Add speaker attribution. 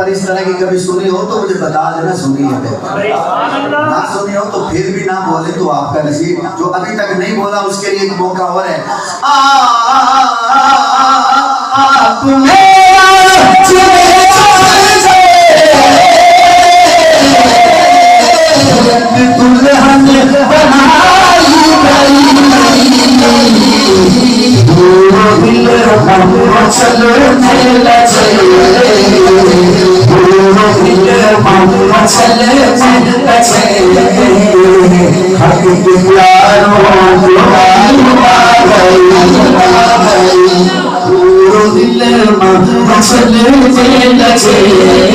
Speaker 1: पर इस तरह की कभी सुनी हो तो मुझे बता देना, सुनी है ना सुनी हो तो फिर भी ना बोले तो आपका नसीब। जो अभी तक नहीं बोला उसके लिए एक मौका और है।
Speaker 2: चले